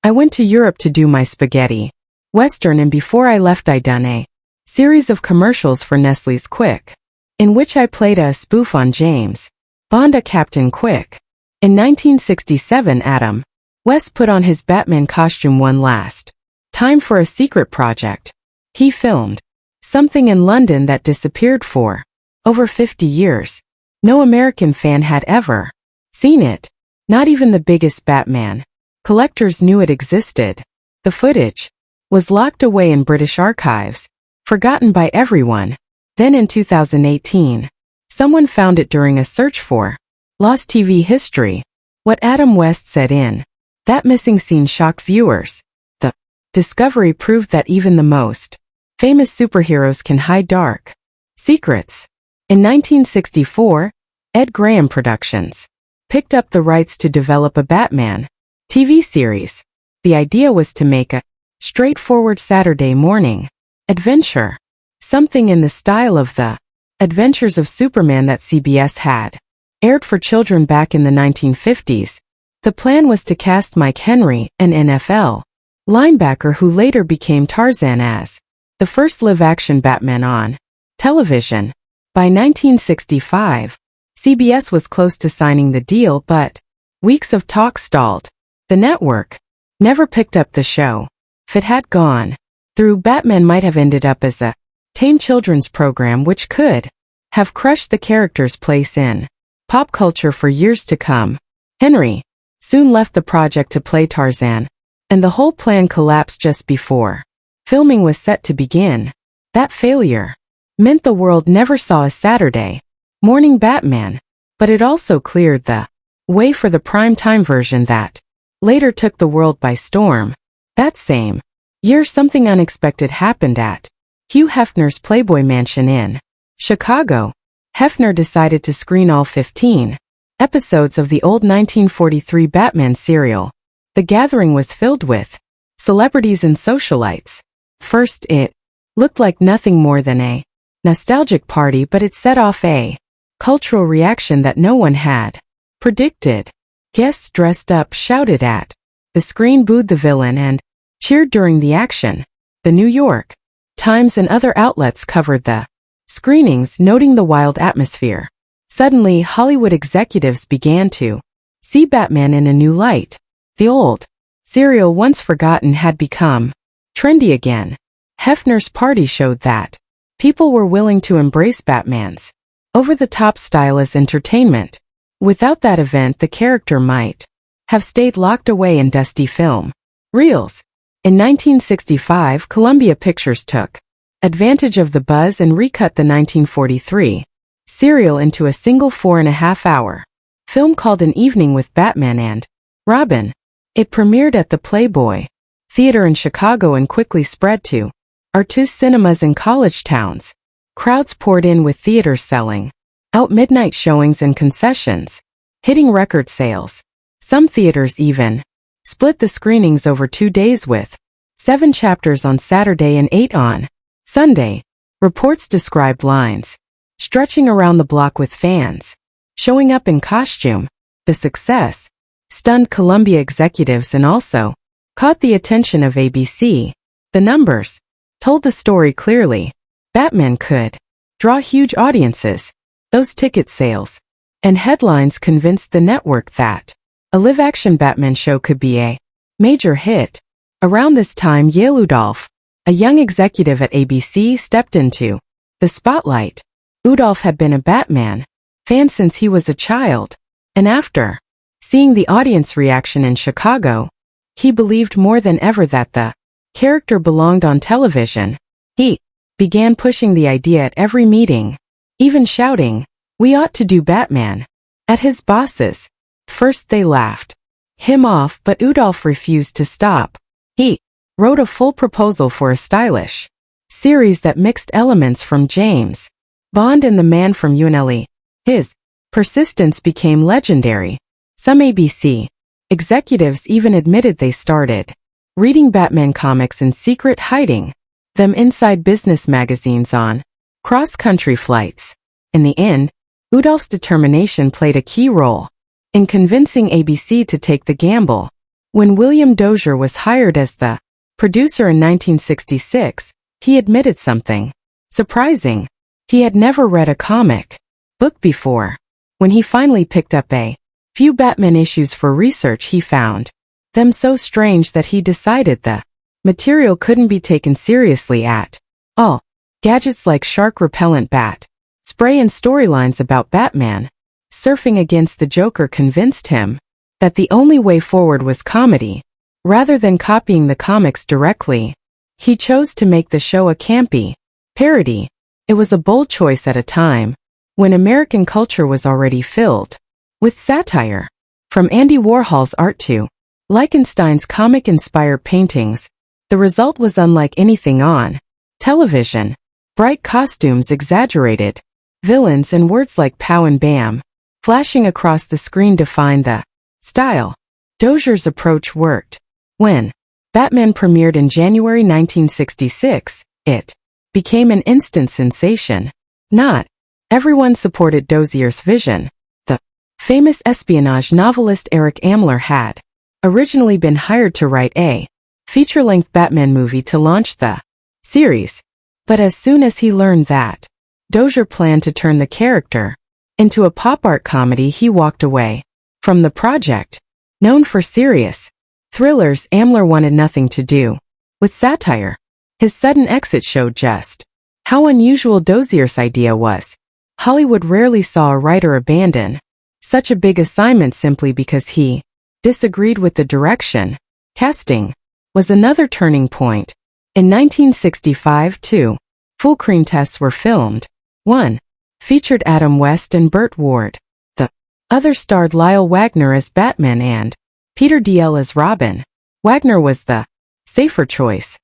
I went to Europe to do my spaghetti Western, and before I left I done a series of commercials for Nestle's Quick, in which I played a spoof on James Bond, a Captain Quick. In 1967, Adam West put on his Batman costume one last time for a secret project. He filmed something in London that disappeared for over 50 years. No American fan had ever seen it. Not even the biggest Batman collectors knew it existed. The footage was locked away in British archives, forgotten by everyone. Then in 2018, someone found it during a search for lost TV history. What Adam West said in that missing scene shocked viewers. The discovery proved that even the most famous superheroes can hide dark secrets. In 1964, Ed Graham Productions picked up the rights to develop a Batman TV series. The idea was to make a straightforward Saturday morning adventure, something in the style of the Adventures of Superman that CBS had aired for children back in the 1950s. The plan was to cast Mike Henry, an NFL linebacker who later became Tarzan, as the first live-action Batman on television. By 1965, CBS was close to signing the deal, but weeks of talk stalled. The network never picked up the show. If it had gone through, Batman might have ended up as a tame children's program which could have crushed the character's place in pop culture for years to come. Henry soon left the project to play Tarzan, and the whole plan collapsed just before filming was set to begin. That failure meant the world never saw a Saturday morning Batman, but it also cleared the way for the primetime version that later took the world by storm. That same year, something unexpected happened at Hugh Hefner's Playboy Mansion in Chicago. Hefner decided to screen all 15 episodes of the old 1943 Batman serial. The gathering was filled with celebrities and socialites. First, it looked like nothing more than a nostalgic party, but it set off a cultural reaction that no one had predicted. Guests dressed up, shouted at the screen, booed the villain, and cheered during the action. The New York Times and other outlets covered the screenings, noting the wild atmosphere. Suddenly, Hollywood executives began to see Batman in a new light. The old serial, once forgotten, had become trendy again. Hefner's party showed that people were willing to embrace Batman's over-the-top style as entertainment. Without that event, the character might have stayed locked away in dusty film reels. In 1965, Columbia Pictures took advantage of the buzz and recut the 1943 serial into a single 4.5-hour film called An Evening with Batman and Robin. It premiered at the Playboy Theater in Chicago and quickly spread to artist cinemas in college towns. Crowds poured in, with theaters selling out midnight showings and concessions, hitting record sales. Some theaters even split the screenings over 2 days, with 7 chapters on Saturday and 8 on Sunday. Reports described lines stretching around the block, with fans showing up in costume. The success stunned Columbia executives and also caught the attention of ABC. The numbers told the story clearly. Batman could draw huge audiences. Those ticket sales and headlines convinced the network that a live-action Batman show could be a major hit. Around this time, Yale Udolph, a young executive at ABC, stepped into the spotlight. Udolph had been a Batman fan since he was a child, and after seeing the audience reaction in Chicago, he believed more than ever that the character belonged on television. He began pushing the idea at every meeting, even shouting, "We ought to do Batman," at his bosses. First they laughed him off, but Udolph refused to stop. He wrote a full proposal for a stylish series that mixed elements from James Bond and the Man from UNLE. His persistence became legendary. Some ABC executives even admitted they started reading Batman comics in secret, hiding them inside business magazines on cross-country flights. In the end, Udolph's determination played a key role in convincing ABC to take the gamble. When William Dozier was hired as the producer in 1966, he admitted something surprising. He had never read a comic book before. When he finally picked up a few Batman issues for research, he found them so strange that he decided the material couldn't be taken seriously at all. Gadgets like shark-repellent bat spray and storylines about Batman surfing against the Joker convinced him that the only way forward was comedy. Rather than copying the comics directly, he chose to make the show a campy parody. It was a bold choice at a time when American culture was already filled with satire. From Andy Warhol's art to Lichtenstein's comic-inspired paintings, the result was unlike anything on television. Bright costumes, exaggerated villains, and words like pow and bam flashing across the screen defined the style. Dozier's approach worked. When Batman premiered in January 1966, it became an instant sensation. Not everyone supported Dozier's vision. The famous espionage novelist Eric Amler had originally been hired to write a feature-length Batman movie to launch the series. But as soon as he learned that Dozier planned to turn the character into a pop art comedy, he walked away from the project. Known for serious thrillers, Amler wanted nothing to do with satire. His sudden exit showed just how unusual Dozier's idea was. Hollywood rarely saw a writer abandon such a big assignment simply because he disagreed with the direction. Casting was another turning point. In 1965, two full-screen tests were filmed. One featured Adam West and Burt Ward. The other starred Lyle Wagner as Batman and Peter Diel as Robin. Wagner was the safer choice.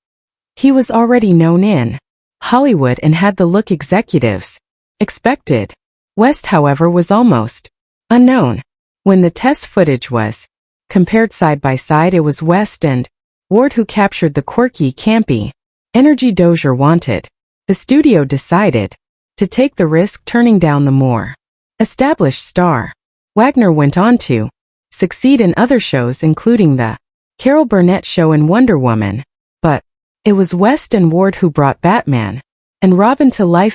He was already known in Hollywood and had the look executives expected. West, however, was almost unknown. When the test footage was compared side by side, it was West and Ward who captured the quirky, campy energy Dozier wanted. The studio decided to take the risk, turning down the more established star. Wagner went on to succeed in other shows, including The Carol Burnett Show and Wonder Woman. But it was West and Ward who brought Batman and Robin to life.